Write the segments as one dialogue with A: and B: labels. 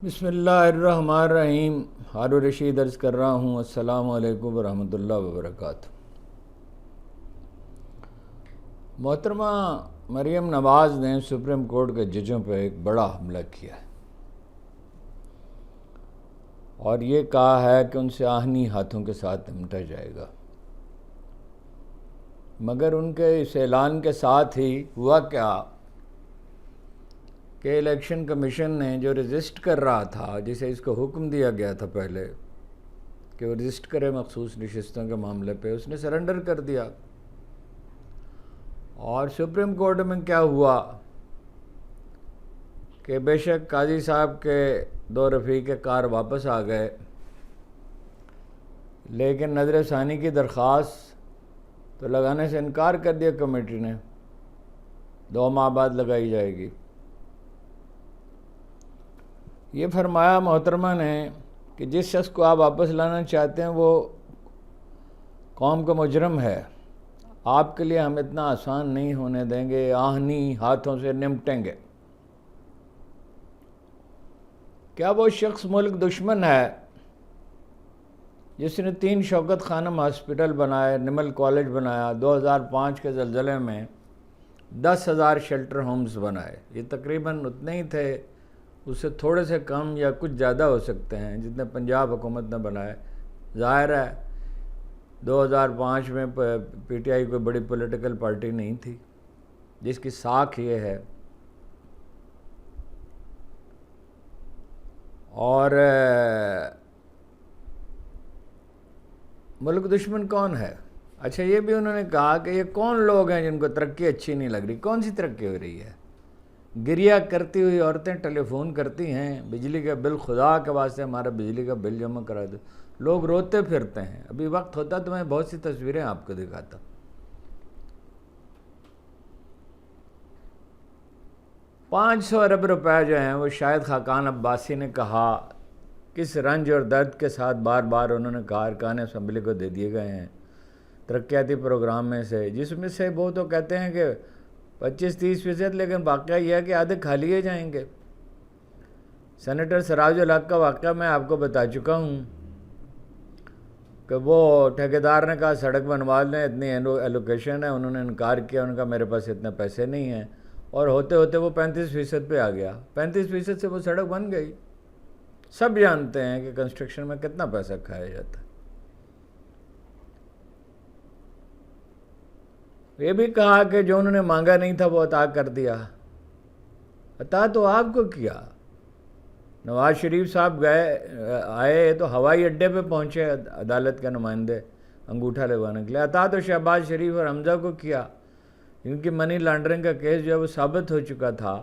A: بسم اللہ الرحمن الرحیم۔ ہارون رشید عرض کر رہا ہوں، السلام علیکم ورحمۃ اللہ وبرکاتہ۔ محترمہ مریم نواز نے سپریم کورٹ کے ججوں پہ ایک بڑا حملہ کیا ہے اور یہ کہا ہے کہ ان سے آہنی ہاتھوں کے ساتھ نمٹا جائے گا، مگر ان کے اس اعلان کے ساتھ ہی ہوا کیا کہ الیکشن کمیشن نے جو رجسٹ کر رہا تھا، جسے اس کو حکم دیا گیا تھا پہلے کہ وہ رجسٹ کرے مخصوص نشستوں کے معاملے پہ، اس نے سرنڈر کر دیا۔ اور سپریم کورٹ میں کیا ہوا کہ بے شک قاضی صاحب کے دو رفیق کار واپس آ گئے، لیکن نظر ثانی کی درخواست تو لگانے سے انکار کر دیا کمیٹی نے، 2 ماہ بعد لگائی جائے گی۔ یہ فرمایا محترمہ نے کہ جس شخص کو آپ واپس لانا چاہتے ہیں وہ قوم کا مجرم ہے، آپ کے لیے ہم اتنا آسان نہیں ہونے دیں گے، آہنی ہاتھوں سے نمٹیں گے۔ کیا وہ شخص ملک دشمن ہے جس نے 3 شوکت خانم ہاسپٹل بنائے، نمل کالج بنایا، 2005 کے زلزلے میں 10,000 شیلٹر ہومز بنائے؟ یہ تقریباً اتنے ہی تھے، اس سے تھوڑے سے کم یا کچھ زیادہ ہو سکتے ہیں جتنے پنجاب حکومت نے بنائے۔ ظاہر ہے 2005 میں پی ٹی آئی کوئی بڑی پولیٹیکل پارٹی نہیں تھی، جس کی ساکھ یہ ہے۔ اور ملک دشمن کون ہے؟ اچھا، یہ بھی انہوں نے کہا کہ یہ کون لوگ ہیں جن کو ترقی اچھی نہیں لگ رہی؟ کون سی ترقی ہو رہی ہے؟ گریہ کرتی ہوئی عورتیں ٹیلی فون کرتی ہیں، بجلی کا بل، خدا کے واسطے ہمارا بجلی کا بل جمع کرا دو۔ لوگ روتے پھرتے ہیں۔ ابھی وقت ہوتا تو میں بہت سی تصویریں آپ کو دکھاتا۔ 500 ارب روپے جو ہیں وہ شاہد خاقان عباسی نے کہا، کس رنج اور درد کے ساتھ بار بار انہوں نے کہا ارکان اسمبلی کو دے دیے گئے ہیں ترقیاتی پروگرام میں سے، جس میں سے وہ تو کہتے ہیں کہ 25-30%، لیکن واقعہ یہ ہے کہ آدھے کھا لیے جائیں گے۔ سینیٹر سراج الحق کا واقعہ میں آپ کو بتا چکا ہوں کہ وہ ٹھیکیدار نے کہا سڑک بنوا لیں، اتنی ایلوکیشن ہے، انہوں نے انکار کیا، ان کا میرے پاس اتنے پیسے نہیں ہیں، اور ہوتے ہوتے وہ 35% پہ آ گیا، 35% سے وہ سڑک بن گئی۔ سب جانتے ہیں کہ کنسٹرکشن میں کتنا پیسہ کھایا جاتا ہے۔ یہ بھی کہا کہ جو انہوں نے مانگا نہیں تھا وہ عطا کر دیا۔ عطا تو آپ کو کیا۔ نواز شریف صاحب آئے تو ہوائی اڈے پہ پہنچے عدالت کے نمائندے انگوٹھا لگوانے کے لیے۔ عطا تو شہباز شریف اور حمزہ کو کیا، ان کی منی لانڈرنگ کا کیس جو ہے وہ ثابت ہو چکا تھا،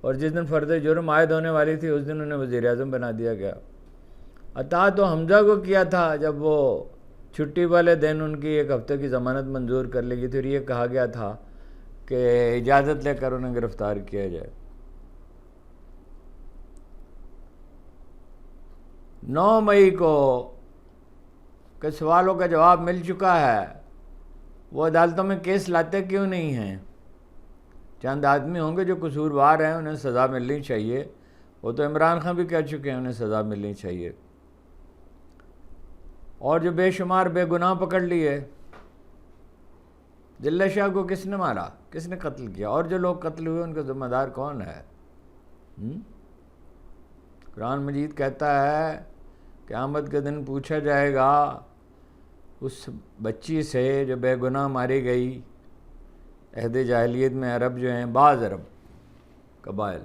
A: اور جس دن فرد جرم عائد ہونے والی تھی اس دن انہیں وزیر اعظم بنا دیا گیا۔ عطا تو حمزہ کو کیا تھا جب وہ چھٹی والے دن ان کی 1 ہفتے کی ضمانت منظور کر لی گئی تھی، اور یہ کہا گیا تھا کہ اجازت لے کر انہیں گرفتار کیا جائے۔ 9 مئی کو کہ سوالوں کا جواب مل چکا ہے، وہ عدالتوں میں کیس لاتے کیوں نہیں ہیں؟ چند آدمی ہوں گے جو قصوروار ہیں، انہیں سزا ملنی چاہیے، وہ تو عمران خان بھی کہہ چکے ہیں انہیں سزا ملنی چاہیے۔ اور جو بے شمار بے گناہ پکڑ لیے، دلہ شاہ کو کس نے مارا، کس نے قتل کیا، اور جو لوگ قتل ہوئے ان کا ذمہ دار کون ہے؟ قرآن مجید کہتا ہے قیامت کے دن پوچھا جائے گا اس بچی سے جو بے گناہ ماری گئی۔ عہد جاہلیت میں عرب جو ہیں، بعض عرب قبائل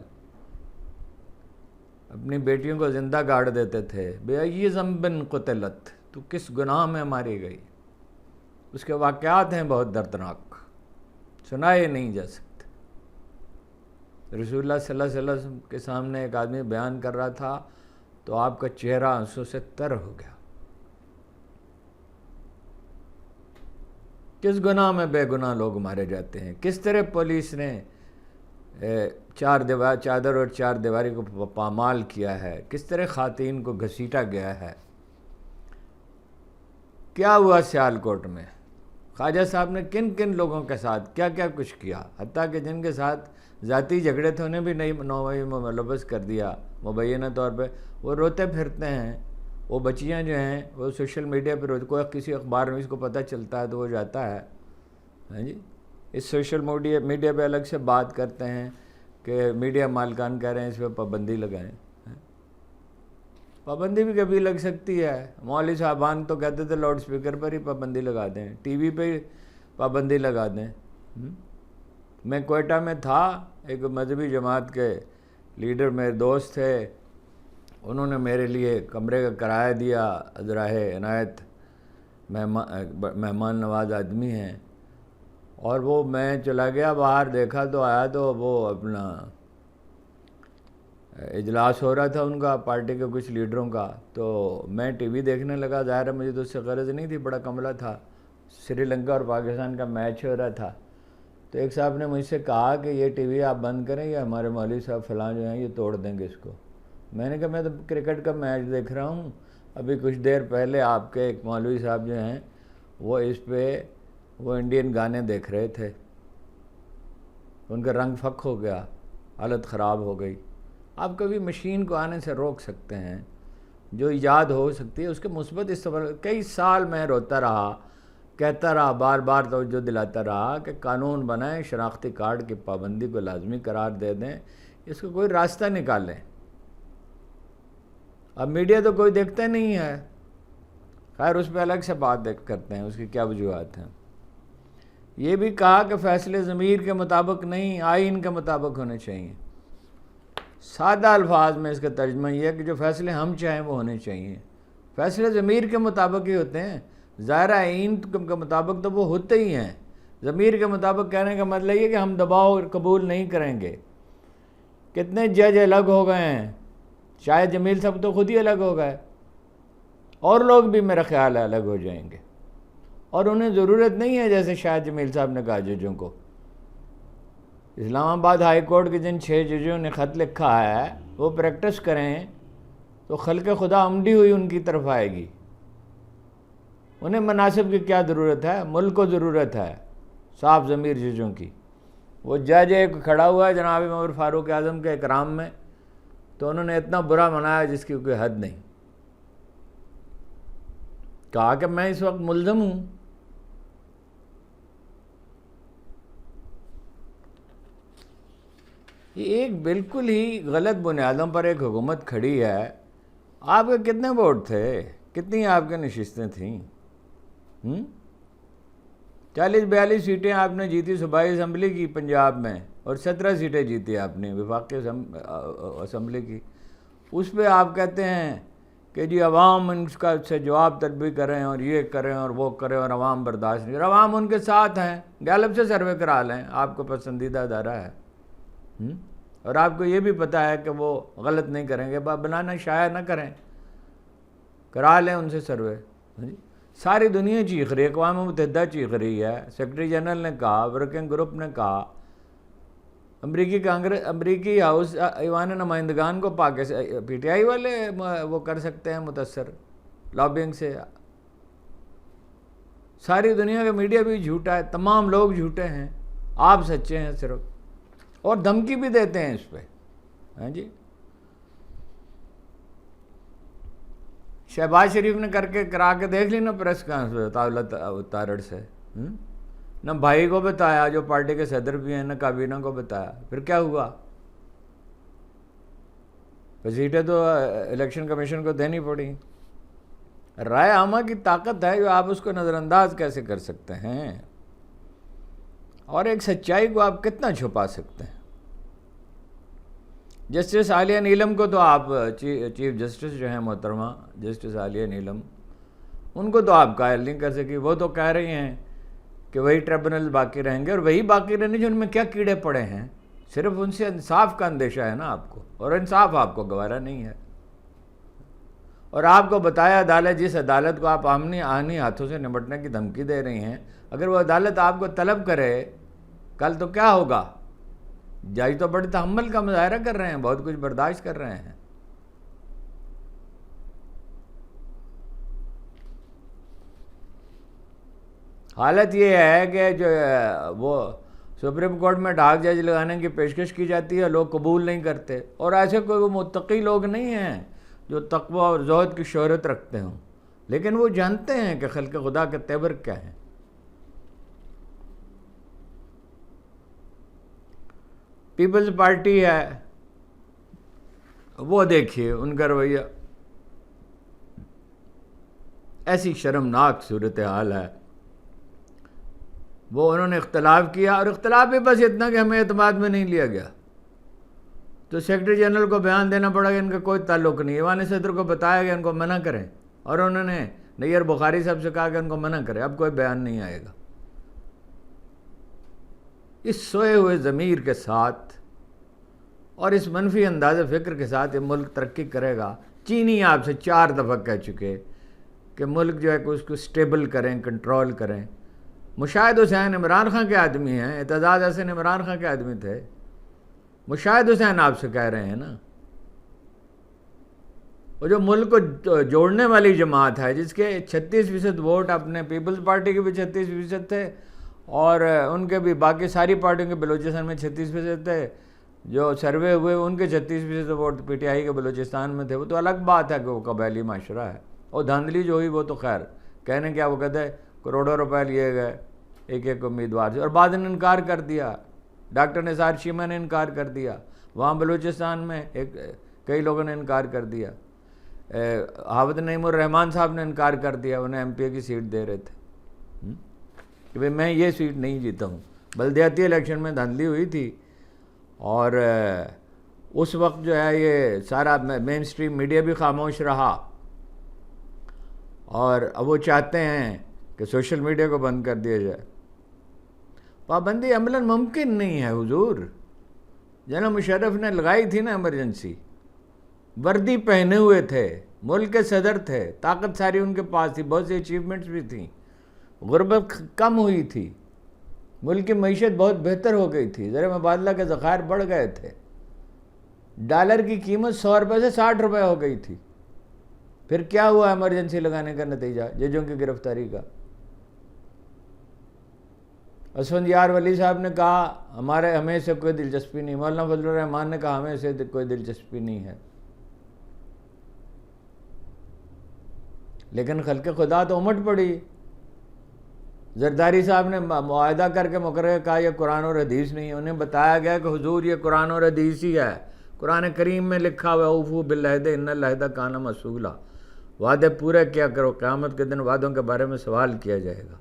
A: اپنی بیٹیوں کو زندہ گاڑ دیتے تھے، بِأَيِّ ذَنبٍ قُتِلَتْ، تو کس گناہ میں ماری گئی؟ اس کے واقعات ہیں بہت دردناک، سنائے نہیں جا سکتے۔ رسول اللہ صلی اللہ علیہ وسلم کے سامنے ایک آدمی بیان کر رہا تھا تو آپ کا چہرہ آنسوں سے تر ہو گیا۔ کس گناہ میں بے گناہ لوگ مارے جاتے ہیں؟ کس طرح پولیس نے چادر اور 4 دیواری کو پامال کیا ہے؟ کس طرح خواتین کو گھسیٹا گیا ہے؟ کیا ہوا سیالکوٹ میں؟ خواجہ صاحب نے کن کن لوگوں کے ساتھ کیا کیا کچھ کیا، حتیٰ کہ جن کے ساتھ ذاتی جھگڑے تھے انہیں بھی نئی ملوث کر دیا مبینہ طور پہ، وہ روتے پھرتے ہیں۔ وہ بچیاں جو ہیں وہ سوشل میڈیا پہ کوئی کسی اخبار میں اس کو پتہ چلتا ہے تو وہ جاتا ہے، ہاں جی، اس سوشل میڈیا پہ الگ سے بات کرتے ہیں کہ میڈیا مالکان کہہ رہے ہیں اس پہ پابندی لگائیں۔ پابندی بھی کبھی لگ سکتی ہے، مولوی صاحبان تو کہتے تھے لاؤڈ سپیکر پر ہی پابندی لگا دیں، ٹی وی پہ ہی پابندی لگا دیں۔ میں کوئٹہ میں تھا، ایک مذہبی جماعت کے لیڈر میرے دوست تھے، انہوں نے میرے لیے کمرے کا کرایہ دیا، ذراہ عنایت مہمان نواز آدمی ہیں، اور وہ میں چلا گیا باہر، دیکھا تو آیا تو وہ اپنا اجلاس ہو رہا تھا ان کا، پارٹی کے کچھ لیڈروں کا، تو میں ٹی وی دیکھنے لگا، ظاہر ہے مجھے تو اس سے غرض نہیں تھی، بڑا کملہ تھا، سری لنکا اور پاکستان کا میچ ہو رہا تھا، تو ایک صاحب نے مجھ سے کہا کہ یہ ٹی وی آپ بند کریں یا ہمارے مولوی صاحب فلاں جو ہیں یہ توڑ دیں گے اس کو۔ میں نے کہا میں تو کرکٹ کا میچ دیکھ رہا ہوں، ابھی کچھ دیر پہلے آپ کے ایک مولوی صاحب جو ہیں وہ اس پہ وہ انڈین گانے دیکھ رہے تھے، ان کا رنگ پھک ہو گیا، حالت خراب ہو گئی۔ آپ کبھی مشین کو آنے سے روک سکتے ہیں، جو ایجاد ہو سکتی ہے اس کے مثبت استعمال۔ کئی سال میں روتا رہا، کہتا رہا، بار بار توجہ دلاتا رہا کہ قانون بنائیں، شناختی کارڈ کی پابندی کو لازمی قرار دے دیں، اس کو کوئی راستہ نکالیں۔ اب میڈیا تو کوئی دیکھتا نہیں ہے، خیر اس پہ الگ سے بات کرتے ہیں، اس کی کیا وجوہات ہیں۔ یہ بھی کہا کہ فیصلے ضمیر کے مطابق نہیں، آئین کے مطابق ہونے چاہیے۔ سادہ الفاظ میں اس کا ترجمہ یہ ہے کہ جو فیصلے ہم چاہیں وہ ہونے چاہیے، فیصلے ضمیر کے مطابق ہی ہوتے ہیں، ظاہر آئین کے مطابق تو وہ ہوتے ہی ہیں۔ ضمیر کے مطابق کہنے کا مطلب یہ کہ ہم دباؤ قبول نہیں کریں گے۔ کتنے جج الگ ہو گئے ہیں، شاید جمیل صاحب تو خود ہی الگ ہو گئے، اور لوگ بھی میرا خیال ہے الگ ہو جائیں گے، اور انہیں ضرورت نہیں ہے جیسے شاید جمیل صاحب نے کہا ججوں کو۔ اسلام آباد ہائی کورٹ کے جن 6 ججوں نے خط لکھا ہے وہ پریکٹس کریں تو خلق خدا عمدی ہوئی ان کی طرف آئے گی۔ انہیں مناسب کی کیا ضرورت ہے، ملک کو ضرورت ہے صاف ضمیر ججوں کی۔ وہ جج ایک کھڑا ہوا ہے جناب عمر فاروق اعظم کے اکرام میں، تو انہوں نے اتنا برا منایا جس کی کوئی حد نہیں، کہا کہ میں اس وقت ملزم ہوں۔ یہ ایک بالکل ہی غلط بنیادوں پر ایک حکومت کھڑی ہے۔ آپ کے کتنے ووٹ تھے، کتنی آپ کے نشستیں تھیں؟ 40-42 سیٹیں آپ نے جیتی صوبائی اسمبلی کی پنجاب میں، اور 17 سیٹیں جیتی آپ نے وفاقی اسمبلی کی۔ اس پہ آپ کہتے ہیں کہ جی عوام ان کا سے جواب طلبی کریں اور یہ کریں اور وہ کریں اور عوام برداشت نہیں، عوام ان کے ساتھ ہیں، گیلپ سے سروے کرا لیں، آپ کو پسندیدہ ادارہ ہے، اور آپ کو یہ بھی پتہ ہے کہ وہ غلط نہیں کریں گے، بنانا شائع نہ کریں، کرا لیں ان سے سروے۔ ساری دنیا چیخ رہی ہے، اقوام متحدہ چیخ رہی ہے، سیکرٹری جنرل نے کہا، ورکنگ گروپ نے کہا، امریکی ہاؤس ایوان نمائندگان کو پی ٹی آئی والے وہ کر سکتے ہیں متاثر لابنگ سے۔ ساری دنیا کا میڈیا بھی جھوٹا ہے، تمام لوگ جھوٹے ہیں، آپ سچے ہیں صرف، اور دھمکی بھی دیتے ہیں اس پہ۔ ہاں جی، شہباز شریف نے کرا کے دیکھ لی نا پریس کانفرنس اتارڑ سے، نہ بھائی کو بتایا جو پارٹی کے صدر بھی ہیں، نہ کابینہ کو بتایا، پھر کیا ہوا؟ سیٹیں تو الیکشن کمیشن کو دینی پڑی۔ رائے عامہ کی طاقت ہے جو آپ اس کو نظر انداز کیسے کر سکتے ہیں، اور ایک سچائی کو آپ کتنا چھپا سکتے ہیں۔ جسٹس عالیہ نیلم کو تو آپ چیف جسٹس جو ہیں محترمہ جسٹس عالیہ نیلم، ان کو تو آپ قائل نہیں کر سکی، وہ تو کہہ رہی ہیں کہ وہی ٹریبونل باقی رہیں گے، اور وہی باقی رہنے جو ان میں کیا کیڑے پڑے ہیں، صرف ان سے انصاف کا اندیشہ ہے نا آپ کو، اور انصاف آپ کو گوارا نہیں ہے۔ اور آپ کو بتایا عدالت، جس عدالت کو آپ آہنی ہاتھوں سے نمٹنے کی دھمکی دے رہی ہیں، اگر وہ عدالت آپ کو طلب کرے کل تو کیا ہوگا؟ جج تو بڑے تحمل کا مظاہرہ کر رہے ہیں، بہت کچھ برداشت کر رہے ہیں۔ حالت یہ ہے کہ جو وہ سپریم کورٹ میں ڈاک جج لگانے کی پیشکش کی جاتی ہے، لوگ قبول نہیں کرتے، اور ایسے کوئی وہ متقی لوگ نہیں ہیں جو تقوی اور زہد کی شہرت رکھتے ہوں، لیکن وہ جانتے ہیں کہ خلق خدا کے تیور کیا ہیں۔ پیپلز پارٹی ہے، وہ دیکھیے ان کا رویہ، ایسی شرمناک صورتحال ہے۔ وہ انہوں نے اختلاف کیا، اور اختلاف بھی بس اتنا کہ ہمیں اعتماد میں نہیں لیا گیا، تو سیکرٹری جنرل کو بیان دینا پڑا کہ ان کا کوئی تعلق نہیں۔ ایوان صدر کو بتایا گیا ان کو منع کریں، اور انہوں نے نیر بخاری صاحب سے کہا کہ ان کو منع کریں، اب کوئی بیان نہیں آئے گا۔ اس سوئے ہوئے ضمیر کے ساتھ اور اس منفی انداز فکر کے ساتھ یہ ملک ترقی کرے گا؟ چینی آپ سے 4 دفعہ کہہ چکے کہ ملک جو ہے کہ اس کو سٹیبل کریں، کنٹرول کریں۔ مشاہد حسین عمران خان کے آدمی ہیں، اعتزاز حسن عمران خان کے آدمی تھے، مشاہد حسین آپ سے کہہ رہے ہیں نا۔ وہ جو ملک کو جوڑنے والی جماعت ہے، جس کے 36% ووٹ اپنے پیپلز پارٹی کے بھی 36% تھے، اور ان کے بھی باقی ساری پارٹیوں کے بلوچستان میں 36% تھے، جو سروے ہوئے ان کے 36% ووٹ پی ٹی آئی کے بلوچستان میں تھے۔ وہ تو الگ بات ہے کہ وہ قبائلی معاشرہ ہے، اور دھاندلی جو ہوئی وہ تو خیر کہنے کیا، وہ کہتے ہیں کروڑوں روپے لیے گئے ایک ایک امیدوار سے، اور بعد نے انکار کر دیا۔ ڈاکٹر نثار شیمہ نے انکار کر دیا، وہاں بلوچستان میں کئی لوگوں نے انکار کر دیا، حافظ نعیم الرحمان صاحب نے انکار کر دیا، انہیں ایم پی اے کی سیٹ دے رہے تھے کہ بھئی میں یہ سیٹ نہیں جیتا ہوں۔ بلدیاتی الیکشن میں دھاندلی ہوئی تھی، اور اس وقت جو ہے یہ سارا مین سٹریم میڈیا بھی خاموش رہا، اور اب وہ چاہتے ہیں کہ سوشل میڈیا کو بند کر دیا جائے۔ پابندی عملاً ممکن نہیں ہے حضور۔ جناب مشرف نے لگائی تھی نا ایمرجنسی، وردی پہنے ہوئے تھے، ملک کے صدر تھے، طاقت ساری ان کے پاس تھی، بہت سی اچیومنٹس بھی تھیں، غربت کم ہوئی تھی، ملک کی معیشت بہت بہتر ہو گئی تھی، زر مبادلہ کے ذخائر بڑھ گئے تھے، ڈالر کی قیمت 100 روپے سے 60 روپے ہو گئی تھی۔ پھر کیا ہوا ایمرجنسی لگانے کا نتیجہ؟ ججوں کی گرفتاری کا۔ اسفند یار ولی صاحب نے کہا ہمیں اسے کوئی دلچسپی نہیں، مولانا فضل الرحمان نے کہا ہمیں اسے کوئی دلچسپی نہیں ہے، لیکن خلق خدا تو امٹ پڑی۔ زرداری صاحب نے معاہدہ کر کے مقرر کہا یہ قرآن اور حدیث نہیں ہے، انہیں بتایا گیا کہ حضور یہ قرآن اور حدیث ہی ہے، قرآن کریم میں لکھا ہوا اوفوا بالعہد ان العہد کان مسئولا، وعدے پورے کیا کرو، قیامت کے دن وعدوں کے بارے میں سوال کیا جائے گا۔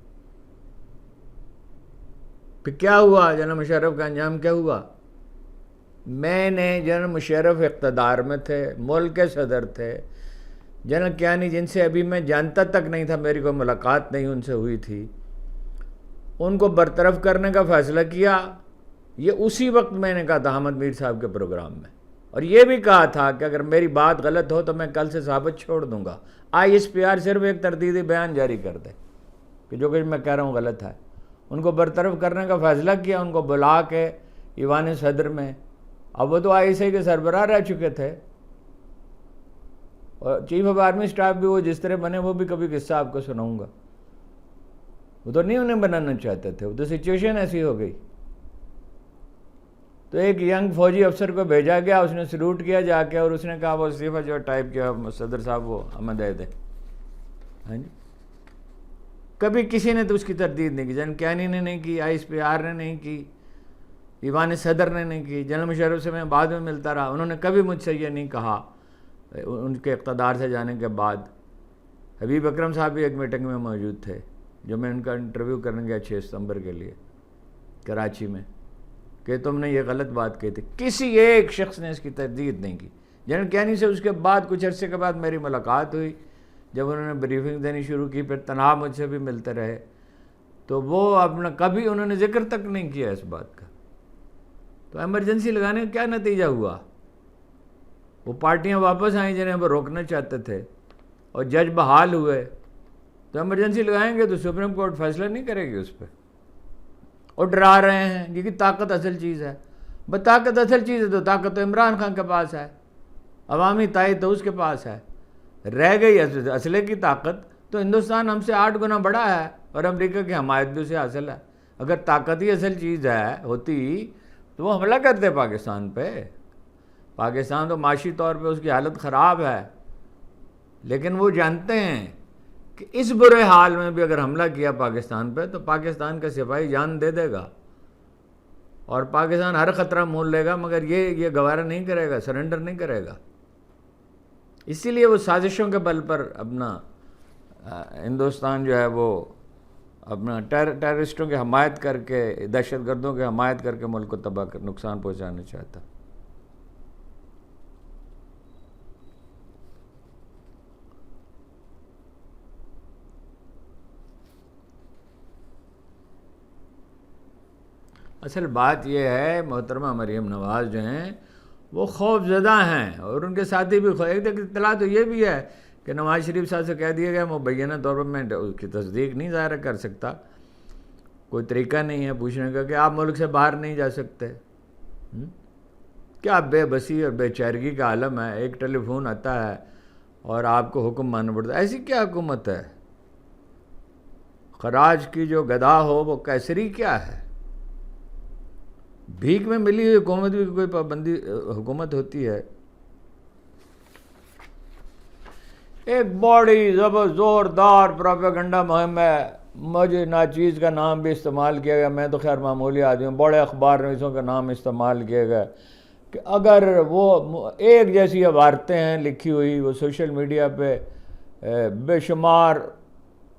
A: پھر کیا ہوا؟ جنرل مشرف کا انجام کیا ہوا؟ میں نے جنرل مشرف اقتدار میں تھے، ملک کے صدر تھے، جنرل کیانی جن سے ابھی میں جانتا تک نہیں تھا، میری کوئی ملاقات نہیں ان سے ہوئی تھی، ان کو برطرف کرنے کا فیصلہ کیا۔ یہ اسی وقت میں نے کہا تھا احمد میر صاحب کے پروگرام میں، اور یہ بھی کہا تھا کہ اگر میری بات غلط ہو تو میں کل سے صحابت چھوڑ دوں گا۔ ISPR صرف ایک تردیدی بیان جاری کر دے کہ جو کچھ میں کہہ رہا ہوں غلط ہے۔ ان کو برطرف کرنے کا فیصلہ کیا، ان کو بلا کے ایوان صدر میں۔ اب وہ تو ISI کے سربراہ رہ چکے تھے، اور چیف آف آرمی اسٹاف بھی وہ جس طرح بنے، وہ بھی کبھی قصہ آپ کو سناؤں گا۔ وہ تو نہیں انہیں بنانا چاہتے تھے، وہ تو سچویشن ایسی ہو گئی۔ تو ایک ینگ فوجی افسر کو بھیجا گیا، اس نے سلوٹ کیا جا کے، اور اس نے کہا وہ استعفیٰ جو ٹائپ کیا صدر صاحب وہ ہمیں دے دیں۔ ہاں جی، کبھی کسی نے تو اس کی تردید نہیں کی، جنرل کیانی نے نہیں کی، ISPR نے نہیں کی، ایوان صدر نے نہیں کی۔ جنرل مشرف سے میں بعد میں ملتا رہا، انہوں نے کبھی مجھ سے یہ نہیں کہا ان کے اقتدار سے جانے کے بعد۔ حبیب اکرم صاحب بھی ایک میٹنگ میں موجود تھے، جو میں ان کا انٹرویو کرنے گیا 6 ستمبر کے لیے کراچی میں، کہ تم نے یہ غلط بات کہی تھی۔ کسی ایک شخص نے اس کی تردید نہیں کی۔ جنرل کیانی سے اس کے بعد کچھ عرصے کے بعد میری ملاقات ہوئی، جب انہوں نے بریفنگ دینی شروع کی، پھر تنہا مجھ سے بھی ملتے رہے، تو وہ اپنا کبھی انہوں نے ذکر تک نہیں کیا اس بات کا۔ تو ایمرجنسی لگانے کا کیا نتیجہ ہوا؟ وہ پارٹیاں واپس آئیں جنہیں وہ روکنا چاہتے تھے، اور جج بحال ہوئے۔ تو ایمرجنسی لگائیں گے تو سپریم کورٹ فیصلہ نہیں کرے گی اس پہ، اور ڈرا رہے ہیں کیونکہ طاقت اصل چیز ہے۔ طاقت اصل چیز ہے تو طاقت تو عمران خان کے پاس ہے، عوامی تائید تو اس کے پاس ہے۔ رہ گئی اسلحے کی طاقت تو ہندوستان ہم سے 8 گنا بڑا ہے، اور امریکہ کی حمایت بھی اسے حاصل ہے. اگر طاقت ہی اصل چیز ہوتی تو وہ حملہ کرتے پاکستان پہ. پاکستان تو معاشی طور پہ اس کی حالت خراب ہے، لیکن وہ جانتے ہیں کہ اس برے حال میں بھی اگر حملہ کیا پاکستان پہ تو پاکستان کا سپاہی جان دے دے گا، اور پاکستان ہر خطرہ مول لے گا، مگر یہ گوارہ نہیں کرے گا، سرنڈر نہیں کرے گا. اسی لیے وہ سازشوں کے بل پر اپنا ہندوستان جو ہے وہ اپنا ٹیررسٹوں کی حمایت کر کے، دہشت گردوں کی حمایت کر کے ملک کو تباہ کر نقصان پہنچانا چاہتا. اصل بات یہ ہے محترمہ مریم نواز جو ہیں وہ خوف زدہ ہیں، اور ان کے ساتھی بھی ایک اطلاع تو یہ بھی ہے کہ نواز شریف صاحب سے کہہ دیا گیا مبینہ طور پر میں اس کی تصدیق نہیں ظاہر کر سکتا، کوئی طریقہ نہیں ہے پوچھنے کا کہ آپ ملک سے باہر نہیں جا سکتے. کیا بے بسی اور بے چارگی کا عالم ہے. ایک ٹیلی فون آتا ہے اور آپ کو حکم ماننا پڑتا ہے. ایسی کیا حکومت ہے؟ خراج کی جو گدا ہو وہ کیسری کیا ہے؟ بھیک میں ملی ہوئی حکومت بھی کوئی پابندی حکومت ہوتی ہے؟ ایک بڑی زوردار پروپیگنڈا مہم ہے. مجھے ناچیز کا نام بھی استعمال کیا گیا، میں تو خیر معمولی آدمی ہوں، بڑے اخبار نویسوں کا نام استعمال کیا گیا کہ اگر وہ ایک جیسی عبارتیں ہیں لکھی ہوئی، وہ سوشل میڈیا پہ بے شمار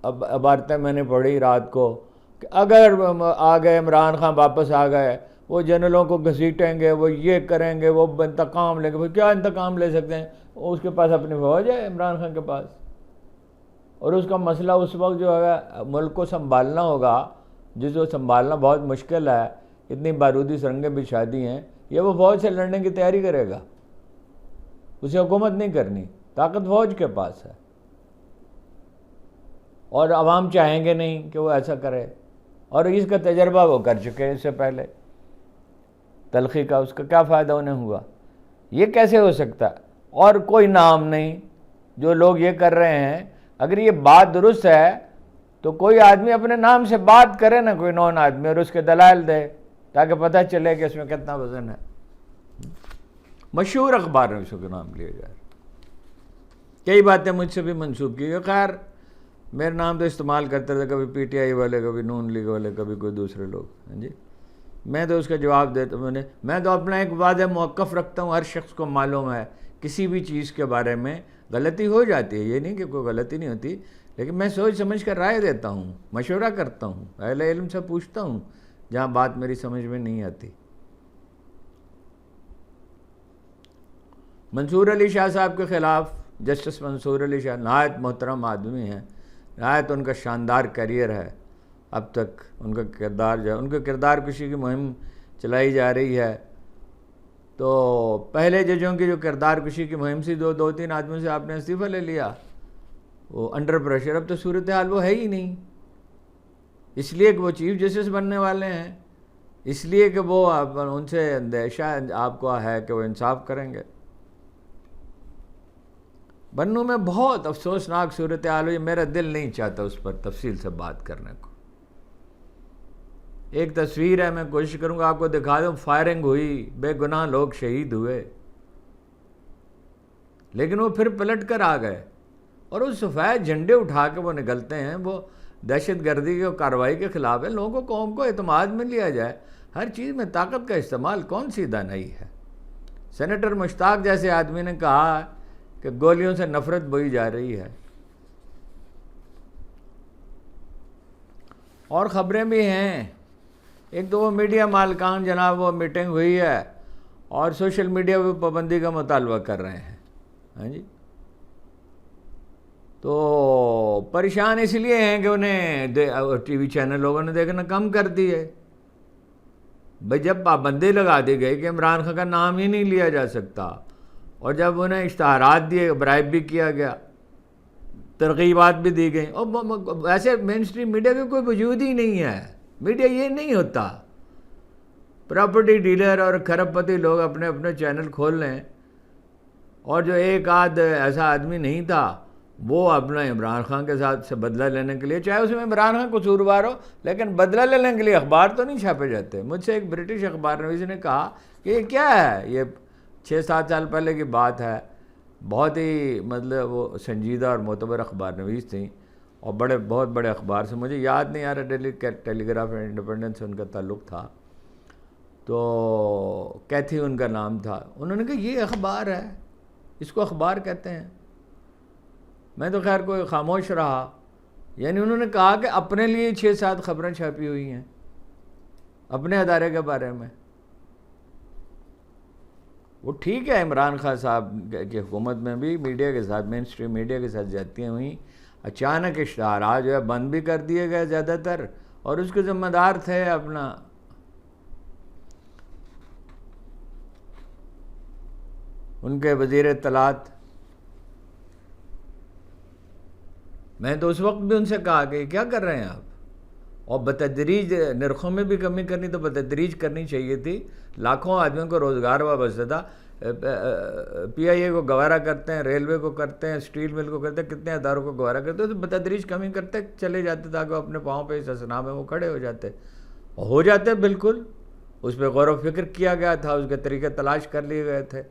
A: عبارتیں میں نے پڑھی رات کو کہ اگر آ گئے عمران خان واپس آ گئے، وہ جنرلوں کو گھسیٹیں گے، وہ یہ کریں گے، وہ انتقام لیں گے. کیا انتقام لے سکتے ہیں؟ اس کے پاس اپنی فوج ہے عمران خان کے پاس، اور اس کا مسئلہ اس وقت جو ہے ملک کو سنبھالنا ہوگا، جس کو سنبھالنا بہت مشکل ہے، اتنی بارودی سرنگیں بچھا دی ہیں. یہ وہ فوج سے لڑنے کی تیاری کرے گا، اسے حکومت نہیں کرنی، طاقت فوج کے پاس ہے، اور عوام چاہیں گے نہیں کہ وہ ایسا کرے. اور اس کا تجربہ وہ کر چکے ہیں اس سے پہلے تلخی کا. اس کا کیا فائدہ انہیں ہوا؟ یہ کیسے ہو سکتا ہے؟ اور کوئی نام نہیں. جو لوگ یہ کر رہے ہیں، اگر یہ بات درست ہے تو کوئی آدمی اپنے نام سے بات کرے نا، کوئی نون آدمی، اور اس کے دلائل دے تاکہ پتہ چلے کہ اس میں کتنا وزن ہے. مشہور اخبار میں اس کے نام لیے جائے. کئی باتیں مجھ سے بھی منسوب کی گئی. خیر میرے نام تو استعمال کرتے تھے، کبھی پی ٹی آئی والے، کبھی نون لیگ والے، کبھی کوئی دوسرے لوگ. ہاں جی، میں تو اس کا جواب دیتا ہوں. میں تو اپنا ایک واضح موقف رکھتا ہوں. ہر شخص کو معلوم ہے کسی بھی چیز کے بارے میں غلطی ہو جاتی ہے، یہ نہیں کہ کوئی غلطی نہیں ہوتی، لیکن میں سوچ سمجھ کر رائے دیتا ہوں، مشورہ کرتا ہوں، اہل علم سے پوچھتا ہوں جہاں بات میری سمجھ میں نہیں آتی. منصور علی شاہ صاحب کے خلاف جسٹس منصور علی شاہ نہایت محترم آدمی ہیں، نہایت ان کا شاندار کیریئر ہے. اب تک ان کا کردار جو ہے، ان کے کردار کشی کی مہم چلائی جا رہی ہے. تو پہلے ججوں کی جو کردار کشی کی مہم سی، دو تین آدمیوں سے آپ نے استعفیٰ لے لیا، وہ انڈر پریشر. اب تو صورتحال وہ ہے ہی نہیں، اس لیے کہ وہ چیف جسٹس بننے والے ہیں، اس لیے کہ وہ ان سے اندیشہ آپ کو ہے کہ وہ انصاف کریں گے. بنوں میں بہت افسوسناک صورتحال ہوئی. میرا دل نہیں چاہتا اس پر تفصیل سے بات کرنے کو. ایک تصویر ہے، میں کوشش کروں گا آپ کو دکھا دوں. فائرنگ ہوئی، بے گناہ لوگ شہید ہوئے، لیکن وہ پھر پلٹ کر آ گئے، اور وہ سفید جھنڈے اٹھا کے وہ نکلتے ہیں. وہ دہشت گردی کی کارروائی کے خلاف ہے. لوگوں کو، قوم کو اعتماد میں لیا جائے. ہر چیز میں طاقت کا استعمال کون سی دانائی ہے؟ سینیٹر مشتاق جیسے آدمی نے کہا کہ گولیوں سے نفرت بوئی جا رہی ہے. اور خبریں بھی ہیں. ایک تو وہ میڈیا مالکان جناب، وہ میٹنگ ہوئی ہے اور سوشل میڈیا پہ پابندی کا مطالبہ کر رہے ہیں. ہاں جی، تو پریشان اس لیے ہیں کہ انہیں ٹی وی چینل لوگوں نے دیکھنا کم کر دی ہے. بھئی جب پابندی لگا دی گئی کہ عمران خان کا نام ہی نہیں لیا جا سکتا، اور جب انہیں اشتہارات دیے، برائب بھی کیا گیا، ترغیبات بھی دی گئیں، اور ویسے مین اسٹریم میڈیا کا کوئی وجود ہی نہیں ہے. میڈیا یہ نہیں ہوتا. پراپرٹی ڈیلر اور کھرب پتی لوگ اپنے اپنے چینل کھول لیں، اور جو ایک آدھ ایسا آدمی نہیں تھا وہ اپنا عمران خان کے ساتھ سے بدلہ لینے کے لیے، چاہے اس میں عمران خان قصوروار ہو، لیکن بدلہ لینے کے لیے اخبار تو نہیں چھاپے جاتے۔ مجھ سے ایک برٹش اخبار نویس نے کہا کہ یہ کیا ہے، یہ 6-7 سال پہلے کی بات ہے، بہت ہی مطلب وہ سنجیدہ اور معتبر اخبار نویس تھیں، اور بہت بڑے اخبار سے، مجھے یاد نہیں آ رہا، ٹیلی گراف انڈیپینڈنس سے ان کا تعلق تھا، تو کیتھی ان کا نام تھا۔ انہوں نے کہا یہ اخبار ہے، اس کو اخبار کہتے ہیں۔ میں تو خیر کوئی خاموش رہا، یعنی انہوں نے کہا کہ اپنے لیے 6-7 خبریں چھاپی ہوئی ہیں اپنے ادارے کے بارے میں۔ وہ ٹھیک ہے، عمران خان صاحب کی حکومت میں بھی میڈیا کے ساتھ، مین اسٹریم میڈیا کے ساتھ زیادتیاں ہوئیں، اچانک اشتہارات جو ہے بند بھی کر دیے گئے زیادہ تر، اور اس کے ذمہ دار تھے اپنا ان کے وزیر اطلاعات۔ میں تو اس وقت بھی ان سے کہا کہ کیا کر رہے ہیں آپ، اور بتدریج نرخوں میں بھی کمی کرنی تو بتدریج کرنی چاہیے تھی۔ لاکھوں آدمیوں کو روزگار وابستہ تھا، پی آئی اے کو گوارا کرتے ہیں، ریلوے کو کرتے ہیں، اسٹیل مل کو کرتے ہیں، کتنے اداروں کو گوارا کرتے ہیں، تو بتدریج کمی کرتے چلے جاتے تاکہ وہ اپنے پاؤں پہ اس اسنا میں وہ کھڑے ہو جاتے بالکل۔ اس پہ غور و فکر کیا گیا تھا، اس کے طریقے تلاش کر لیے گئے تھے،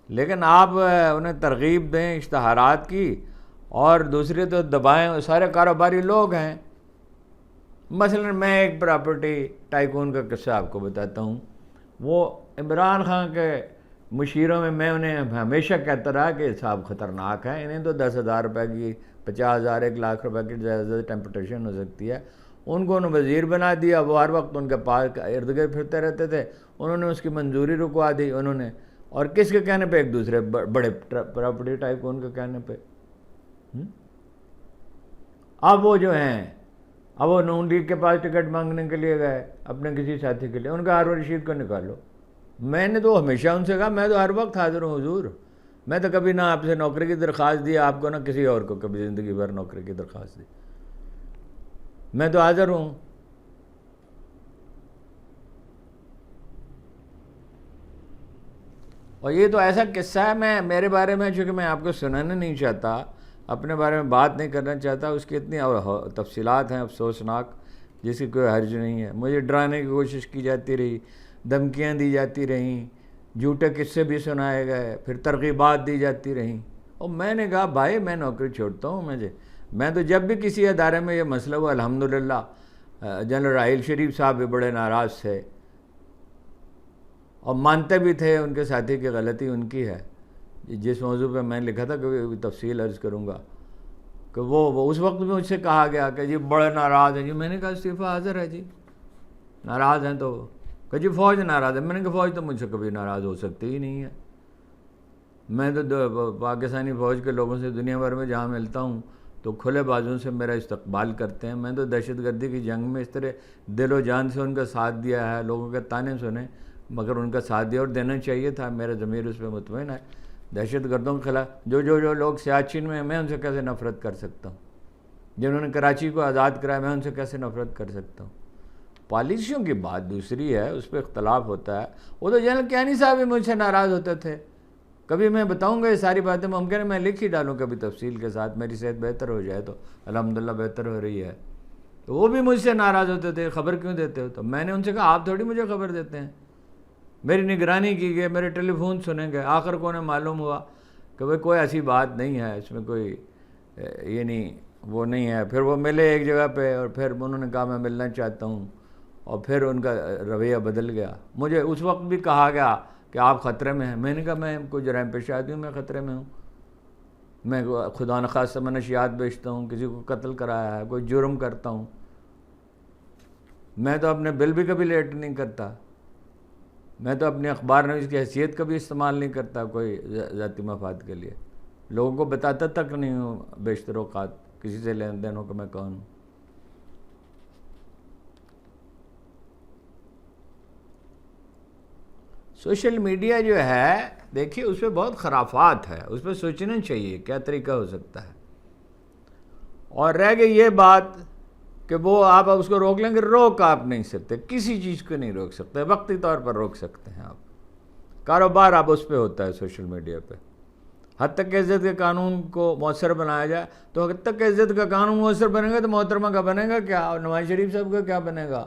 A: لیکن آپ انہیں ترغیب دیں اشتہارات کی، اور دوسری تو دبائیں، سارے کاروباری لوگ ہیں۔ مثلا میں ایک پراپرٹی ٹائکون کا قصہ آپ کو بتاتا ہوں۔ وہ عمران خان کے مشیروں میں انہیں ہمیشہ کہتا رہا کہ صاحب خطرناک ہے، انہیں تو 10,000 روپے کی، 50,000 1 لاکھ روپے کی زیادہ ٹیمپٹیشن ہو سکتی ہے۔ ان کو انہوں نے وزیر بنا دیا، وہ ہر وقت ان کے پاس ارد گرد پھرتے رہتے تھے، انہوں نے اس کی منظوری رکوا دی انہوں نے، اور کس کے کہنے پہ؟ ایک دوسرے بڑے پراپرٹی ٹائکون کے کہنے پہ۔ اب وہ جو ہیں، اب وہ نون لیگ کے پاس ٹکٹ مانگنے کے لیے گئے اپنے کسی ساتھی کے لیے، ان کا ہارون رشید کو نکالو۔ میں نے تو ہمیشہ ان سے کہا میں تو ہر وقت حاضر ہوں حضور، میں تو کبھی نہ آپ سے نوکری کی درخواست دی آپ کو، نہ کسی اور کو کبھی زندگی بھر نوکری کی درخواست دی، میں تو حاضر ہوں۔ اور یہ تو ایسا قصہ ہے، میرے بارے میں، چونکہ میں آپ کو سنانا نہیں چاہتا، اپنے بارے میں بات نہیں کرنا چاہتا، اس کی اتنی تفصیلات ہیں افسوسناک جس کی کوئی حرج نہیں ہے۔ مجھے ڈرانے کی کوشش کی جاتی رہی، دھمکیاں دی جاتی رہیں، جھوٹے قصے بھی سنائے گئے، پھر ترغیبات دی جاتی رہیں، اور میں نے کہا بھائی میں نوکری چھوڑتا ہوں، میں تو جب بھی کسی ادارے میں یہ مسئلہ ہوا، الحمدللہ جنرل راحیل شریف صاحب بھی بڑے ناراض تھے، اور مانتے بھی تھے ان کے ساتھی کی غلطی ان کی ہے۔ جس موضوع پہ میں لکھا تھا کہ تفصیل عرض کروں گا، کہ وہ اس وقت بھی مجھ سے کہا گیا کہ جی بڑے ناراض ہیں جی، میں نے کہا استعفیٰ حاضر ہے جی، ناراض ہیں تو کہ جی فوج ناراض ہے، میں نے کہا فوج تو مجھ سے کبھی ناراض ہو سکتی ہی نہیں ہے، میں تو پاکستانی فوج کے لوگوں سے دنیا بھر میں جہاں ملتا ہوں تو کھلے بازوں سے میرا استقبال کرتے ہیں، میں تو دہشت گردی کی جنگ میں اس طرح دل و جان سے ان کا ساتھ دیا ہے، لوگوں کے تانے سنے مگر ان کا ساتھ دیا، اور دینا چاہیے تھا، میرا ضمیر اس پہ مطمئن ہے۔ دہشت گردوں کے خلاف جو لوگ سیاچن میں ان سے کیسے نفرت کر سکتا ہوں؟ جنہوں نے کراچی کو آزاد کرایا، میں ان سے کیسے نفرت کر سکتا ہوں؟ پالیسیوں کی بات دوسری ہے، اس پہ اختلاف ہوتا ہے۔ وہ تو جنرل کیانی صاحب بھی مجھ سے ناراض ہوتے تھے، کبھی میں بتاؤں گا یہ ساری باتیں، ممکن ہے میں لکھ ہی ڈالوں کبھی تفصیل کے ساتھ، میری صحت بہتر ہو جائے تو الحمدللہ بہتر ہو رہی ہے، تو وہ بھی مجھ سے ناراض ہوتے تھے، خبر کیوں دیتے ہو؟ تو میں نے ان سے کہا آپ تھوڑی مجھے خبر دیتے ہیں، میری نگرانی کی گئی، میرے ٹیلی فون سنے گئے، آخر کو انہیں معلوم ہوا کہ بھئی کوئی ایسی بات نہیں ہے، اس میں کوئی یہ نہیں وہ نہیں ہے۔ پھر وہ ملے ایک جگہ پہ، اور پھر انہوں نے کہا میں ملنا چاہتا ہوں، اور پھر ان کا رویہ بدل گیا۔ مجھے اس وقت بھی کہا گیا کہ آپ خطرے میں ہیں، میں نے کہا میں کوئی جرائم پیشہ آدمی ہوں، میں خطرے میں ہوں؟ میں خدا نخواستہ منشیات بیچتا ہوں، کسی کو قتل کرایا ہے، کوئی جرم کرتا ہوں؟ میں تو اپنے بل بھی کبھی لیٹ نہیں کرتا، میں تو اپنی اخبار نویس کی حیثیت کبھی استعمال نہیں کرتا کوئی ذاتی مفاد کے لیے، لوگوں کو بتاتا تک نہیں ہوں بیشتر اوقات کسی سے لین دین ہو کہ میں کون ہوں۔ سوشل میڈیا جو ہے دیکھیے اس پہ بہت خرافات ہے، اس پہ سوچنا چاہیے کیا طریقہ ہو سکتا ہے، اور رہ گئی یہ بات کہ وہ آپ اس کو روک لیں گے، روک آپ نہیں سکتے، کسی چیز کو نہیں روک سکتے، وقتی طور پر روک سکتے ہیں آپ، کاروبار آپ اس پہ ہوتا ہے سوشل میڈیا پہ، حد تک کہ عزت کے قانون کو مؤثر بنایا جائے. تو حد تک کہ عزت کا قانون مؤثر بنے گا تو محترمہ کا بنے گا کیا, اور نواز شریف صاحب کا کیا بنے گا,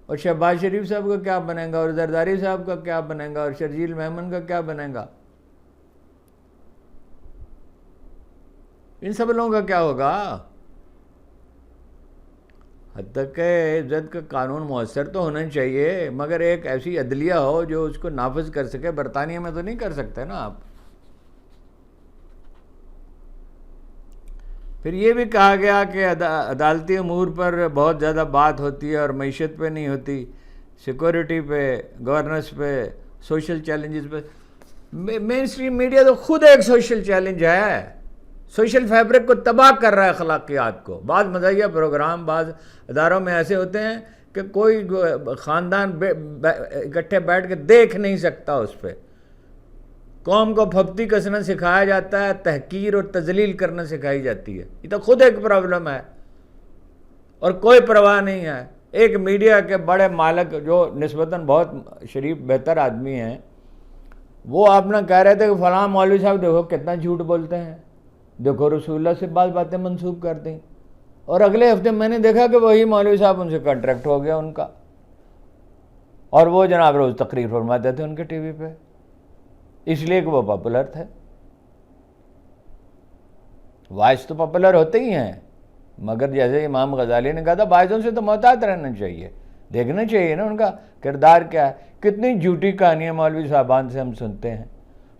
A: اور شہباز شریف صاحب کا کیا بنے گا, اور زرداری صاحب کا کیا بنے گا, اور شرجیل میمن کا کیا بنے گا, ان سب لوگوں کا کیا ہوگا. حد تک کہ عزت کا قانون مؤثر تو ہونا چاہیے, مگر ایک ایسی عدلیہ ہو جو اس کو نافذ کر سکے. برطانیہ میں تو نہیں کر سکتے نا آپ. پھر یہ بھی کہا گیا کہ عدالتی امور پر بہت زیادہ بات ہوتی ہے اور معیشت پہ نہیں ہوتی, سیکورٹی پہ, گورننس پہ, سوشل چیلنجز پہ. مین اسٹریم میڈیا تو خود ایک سوشل چیلنج ہے, سوشل فیبرک کو تباہ کر رہا ہے, اخلاقیات کو. بعض مزاحیہ پروگرام بعض اداروں میں ایسے ہوتے ہیں کہ کوئی خاندان اکٹھے بیٹھ کے دیکھ نہیں سکتا. اس پہ قوم کو پھپتی کسنا سکھایا جاتا ہے, تحقیر اور تذلیل کرنا سکھائی جاتی ہے. یہ تو خود ایک پرابلم ہے اور کوئی پرواہ نہیں ہے. ایک میڈیا کے بڑے مالک جو نسبتاً بہت شریف بہتر آدمی ہیں, وہ آپ نے کہہ رہے تھے کہ فلاں مولوی صاحب دیکھو کتنا جھوٹ بولتے ہیں, دیکھو رسول اللہ سے بعض باتیں منسوب کر دیں, اور اگلے ہفتے میں نے دیکھا کہ وہی مولوی صاحب ان سے کانٹریکٹ ہو گیا ان کا, اور وہ جناب روز تقریر فرماتے تھے ان کے ٹی وی پہ, اس لیے کہ وہ پاپولر تھے. واعظ تو پاپولر ہوتے ہی ہیں, مگر جیسے امام غزالی نے کہا تھا واعظوں سے تو محتاط رہنا چاہیے, دیکھنا چاہیے نا ان کا کردار کیا ہے. کتنی جھوٹی کہانیاں مولوی صاحبان سے ہم سنتے ہیں.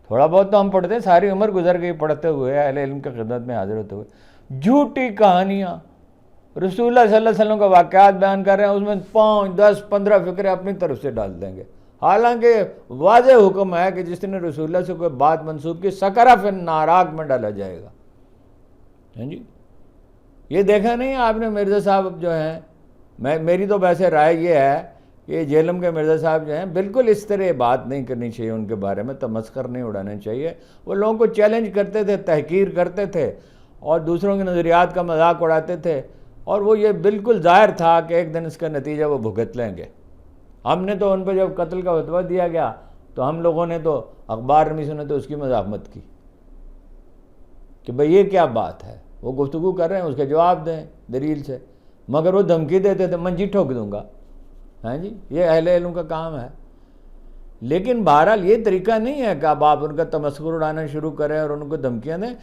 A: تھوڑا بہت تو ہم پڑھتے ہیں, ساری عمر گزر گئی پڑھتے ہوئے, اہل علم کی خدمت میں حاضر ہوتے ہوئے. جھوٹی کہانیاں, رسول اللہ صلی اللہ علیہ وسلم کا واقعات بیان کر رہے ہیں, اس میں 5, 10, 15 فکرے اپنی طرف سے ڈال دیں گے, حالانکہ واضح حکم ہے کہ جس نے رسول اللہ سے کوئی بات منسوب کی سکرہ فی الناراق میں ڈالا جائے گا. ہاں جی, یہ دیکھا نہیں آپ نے مرزا صاحب جو ہیں, میری تو ویسے رائے یہ ہے کہ جہلم کے مرزا صاحب جو ہیں بالکل اس طرح بات نہیں کرنی چاہیے, ان کے بارے میں تمسخر نہیں اڑانا چاہیے. وہ لوگوں کو چیلنج کرتے تھے, تحقیر کرتے تھے, اور دوسروں کے نظریات کا مذاق اڑاتے تھے, اور وہ یہ بالکل ظاہر تھا کہ ایک دن اس کا نتیجہ وہ بھگت لیں گے. ہم نے تو ان پہ جب قتل کا فتویٰ دیا گیا تو ہم لوگوں نے تو اخبار میں سنے تو اس کی مزاحمت کی کہ بھئی یہ کیا بات ہے. وہ گفتگو کر رہے ہیں, اس کے جواب دیں دلیل سے, مگر وہ دھمکی دیتے تھے منجی ٹھوک دوں گا. ہاں جی, یہ اہل علم کا کام ہے. لیکن بہرحال یہ طریقہ نہیں ہے کہ اب آپ ان کا تمسخر اڑانا شروع کریں اور ان کو دھمکیاں دیں.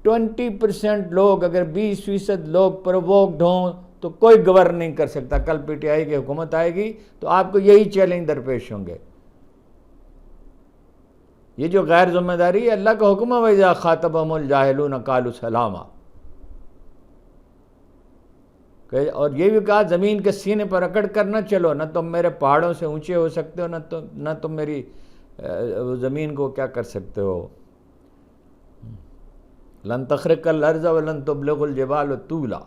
A: 20% لوگ, اگر 20% لوگ پرووکڈ ہوں تو کوئی گورن نہیں کر سکتا. کل پی ٹی آئی کی حکومت آئے گی تو آپ کو یہی چیلنج درپیش ہوں گے. یہ جو غیر ذمہ داری ہے, اللہ کا حکم ہے وَإِذَا خَاطَبَهُمُ الْجَاهِلُونَ قَالُوا سَلَامًا, اور یہ بھی کہا زمین کے سینے پر اکڑ کر نہ چلو, نہ تم میرے پہاڑوں سے اونچے ہو سکتے ہو, نہ تم میری زمین کو کیا کر سکتے ہو. لن تخرق الارض ولن تبلغ الجبال طولا,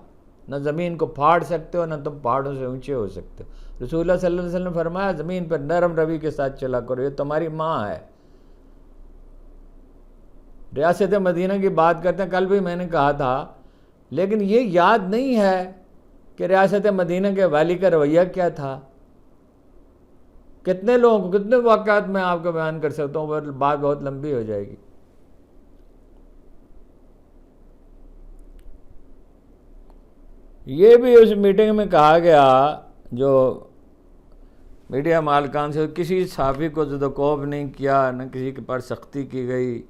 A: نہ زمین کو پھاڑ سکتے ہو نہ تم پہاڑوں سے اونچے ہو سکتے ہو. رسول اللہ صلی اللہ علیہ وسلم نے فرمایا زمین پر نرم روی کے ساتھ چلا کرو, یہ تمہاری ماں ہے. ریاست مدینہ کی بات کرتے ہیں, کل بھی میں نے کہا تھا, لیکن یہ یاد نہیں ہے کہ ریاست مدینہ کے والی کا رویہ کیا تھا. کتنے لوگوں کو, کتنے واقعات میں آپ کو بیان کر سکتا ہوں, پر بات بہت لمبی ہو جائے گی. یہ بھی اس میٹنگ میں کہا گیا, جو میڈیا مالکان سے کسی صحافی کو زد و کوب نہیں کیا, نہ کسی کے پر سختی کی گئی,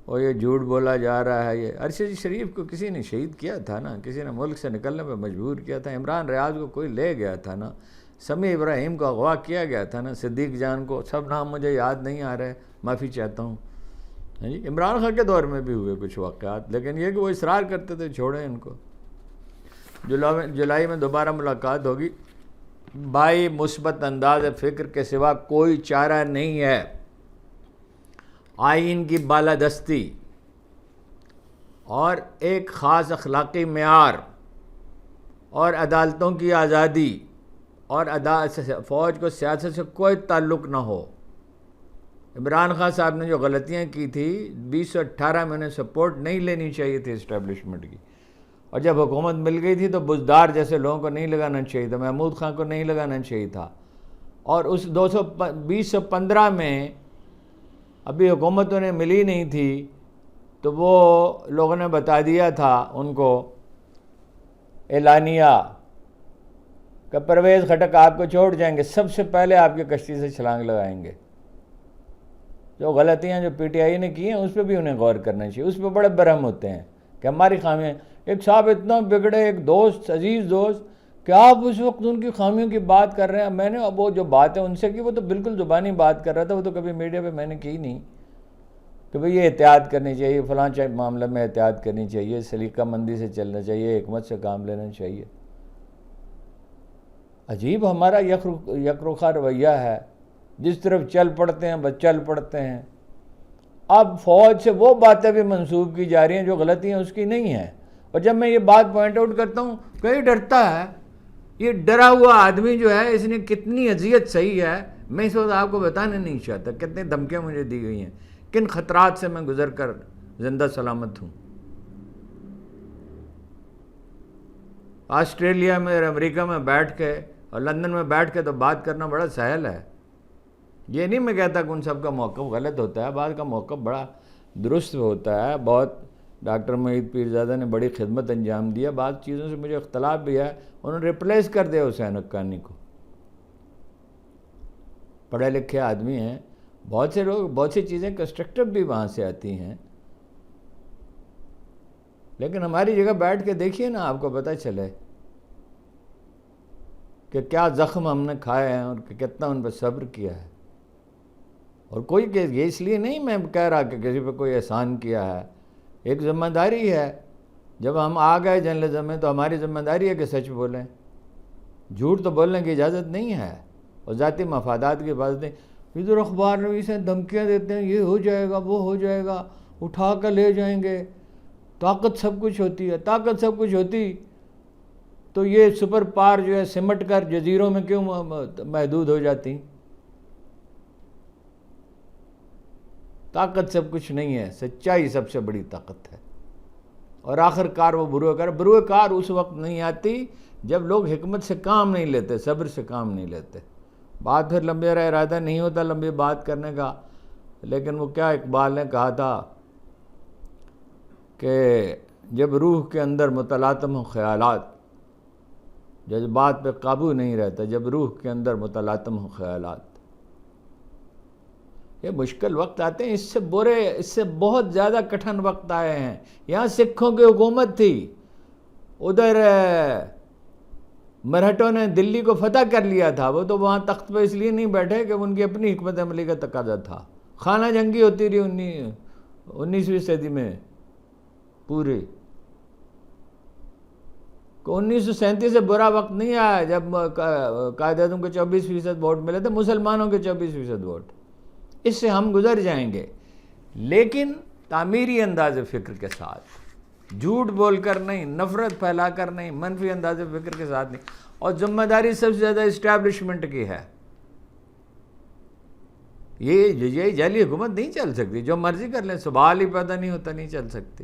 A: اور یہ جھوٹ بولا جا رہا ہے. یہ ارشد شریف کو کسی نے شہید کیا تھا نا, کسی نے ملک سے نکلنے پہ مجبور کیا تھا, عمران ریاض کو کوئی لے گیا تھا نا, سمیع ابراہیم کو اغوا کیا گیا تھا نا, صدیق جان کو, سب نام مجھے یاد نہیں آ رہے, معافی چاہتا ہوں. جی, عمران خان کے دور میں بھی ہوئے کچھ واقعات, لیکن یہ کہ وہ اصرار کرتے تھے چھوڑیں ان کو. جولائی میں دوبارہ ملاقات ہوگی. بھائی مثبت انداز فکر کے سوا کوئی چارہ نہیں ہے. آئین کی بالادستی اور ایک خاص اخلاقی معیار اور عدالتوں کی آزادی اور فوج کو سیاست سے کوئی تعلق نہ ہو. عمران خان صاحب نے جو غلطیاں کی تھی 2018 میں انہیں سپورٹ نہیں لینی چاہیے تھی اسٹیبلشمنٹ کی, اور جب حکومت مل گئی تھی تو بزدار جیسے لوگوں کو نہیں لگانا چاہیے تھا, محمود خان کو نہیں لگانا چاہیے تھا. اور اس 2015 میں ابھی حکومت انہیں ملی نہیں تھی, تو وہ لوگوں نے بتا دیا تھا ان کو اعلانیہ کہ پرویز خٹک آپ کو چھوڑ جائیں گے، سب سے پہلے آپ کی کشتی سے چھلانگ لگائیں گے۔ جو غلطیاں جو پی ٹی آئی نے کی ہیں اس پہ بھی انہیں غور کرنا چاہیے، اس پہ بڑے برہم ہوتے ہیں کہ ہماری خامیاں۔ ایک صاحب اتنا بگڑے، ایک دوست، عزیز دوست، کہ آپ اس وقت ان کی خامیوں کی بات کر رہے ہیں۔ میں نے وہ جو بات ہے ان سے کی، وہ تو بالکل زبانی بات کر رہا تھا، وہ تو کبھی میڈیا پہ میں نے کی نہیں کہ بھئی یہ احتیاط کرنی چاہیے، فلاں معاملے میں احتیاط کرنی چاہیے، سلیقہ مندی سے چلنا چاہیے، حکمت سے کام لینا چاہیے۔ عجیب ہمارا یک رخا رویہ ہے، جس طرف چل پڑتے ہیں بس چل پڑتے ہیں۔ اب فوج سے وہ باتیں بھی منسوب کی جا رہی ہیں جو غلطیاں اس کی نہیں ہیں، اور جب میں یہ بات پوائنٹ آؤٹ کرتا ہوں کئی ڈرتا ہے۔ یہ ڈرا ہوا آدمی جو ہے، اس نے کتنی اذیت سہی ہے، میں اس وقت آپ کو بتانا نہیں چاہتا کتنی دھمکیاں مجھے دی گئی ہیں، کن خطرات سے میں گزر کر زندہ سلامت ہوں۔ آسٹریلیا میں اور امریکہ میں بیٹھ کے اور لندن میں بیٹھ کے تو بات کرنا بڑا سہل ہے۔ یہ نہیں میں کہتا کہ ان سب کا موقف غلط ہوتا ہے، بعض کا موقف بڑا درست ہوتا ہے۔ بہت ڈاکٹر معید پیرزادہ نے بڑی خدمت انجام دیا، بعض چیزوں سے مجھے اختلاف بھی ہے، انہوں نے ریپلیس کر دیا حسین حقانی کو۔ پڑھے لکھے آدمی ہیں، بہت سے لوگ، بہت سی چیزیں کنسٹرکٹیو بھی وہاں سے آتی ہیں، لیکن ہماری جگہ بیٹھ کے دیکھیے نا، آپ کو پتہ چلے کہ کیا زخم ہم نے کھائے ہیں اور کتنا ان پہ صبر کیا ہے۔ اور کوئی کہ یہ اس لیے نہیں میں کہہ رہا کہ کسی پہ کوئی احسان کیا ہے، ایک ذمہ داری ہے۔ جب ہم آ گئے جرنلزم میں تو ہماری ذمہ داری ہے کہ سچ بولیں، جھوٹ تو بولنے کی اجازت نہیں ہے، اور ذاتی مفادات کی حفاظت نہیں۔ ادھر اخبار نویس ہیں، دھمکیاں دیتے ہیں، یہ ہو جائے گا، وہ ہو جائے گا، اٹھا کر لے جائیں گے، طاقت سب کچھ ہوتی ہے۔ طاقت سب کچھ ہوتی تو یہ سپر پاور جو ہے سمٹ کر جزیروں میں کیوں محدود ہو جاتی؟ طاقت سب کچھ نہیں ہے، سچائی سب سے بڑی طاقت ہے، اور آخر کار وہ بروئے کار اس وقت نہیں آتی جب لوگ حکمت سے کام نہیں لیتے، صبر سے کام نہیں لیتے۔ بات پھر لمبی ارادہ نہیں ہوتا لمبی بات کرنے کا، لیکن وہ کیا اقبال نے کہا تھا کہ جب روح کے اندر متلاطم ہوں خیالات، جذبات پہ قابو نہیں رہتا، جب روح کے اندر متلاطم ہوں خیالات۔ یہ مشکل وقت آتے ہیں، اس سے بہت زیادہ کٹھن وقت آئے ہیں۔ یہاں سکھوں کی حکومت تھی، ادھر مرہٹوں نے دلی کو فتح کر لیا تھا، وہ تو وہاں تخت پہ اس لیے نہیں بیٹھے کہ ان کی اپنی حکمت عملی کا تقاضا تھا۔ خانہ جنگی ہوتی رہی 19ویں صدی میں پوری۔ 1937 سے برا وقت نہیں آیا جب قائد اعظم کو 24% ووٹ ملے تھے، مسلمانوں کے 24% ووٹ۔ اس سے ہم گزر جائیں گے، لیکن تعمیری انداز فکر کے ساتھ، جھوٹ بول کر نہیں، نفرت پھیلا کر نہیں، منفی انداز فکر کے ساتھ نہیں۔ اور ذمہ داری سب سے زیادہ اسٹیبلشمنٹ کی ہے۔ یہ جعلی حکومت نہیں چل سکتی، جو مرضی کر لیں، سوال ہی پیدا نہیں ہوتا، نہیں چل سکتی،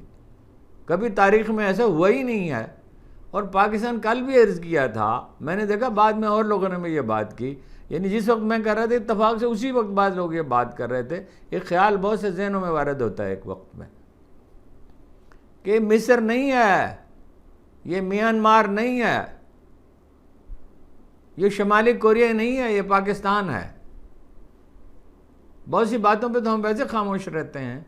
A: کبھی تاریخ میں ایسا ہوا ہی نہیں ہے۔ اور پاکستان کل بھی عرض کیا تھا، میں نے دیکھا بعد میں اور لوگوں نے بھی یہ بات کی، یعنی جس وقت میں کر رہا تھا اتفاق سے اسی وقت بعض لوگ یہ بات کر رہے تھے۔ ایک خیال بہت سے ذہنوں میں وارد ہوتا ہے ایک وقت میں کہ مصر نہیں ہے، یہ میانمار نہیں ہے، یہ شمالی کوریا نہیں ہے، یہ پاکستان ہے۔ بہت سی باتوں پہ تو ہم ویسے خاموش رہتے ہیں۔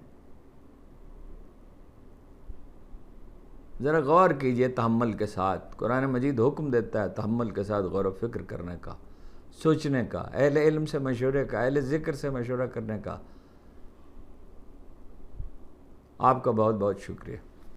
A: ذرا غور کیجئے تحمل کے ساتھ، قرآن مجید حکم دیتا ہے تحمل کے ساتھ غور و فکر کرنے کا، سوچنے کا، اہل علم سے مشورے کا، اہل ذکر سے مشورہ کرنے کا۔ آپ کا بہت بہت شکریہ۔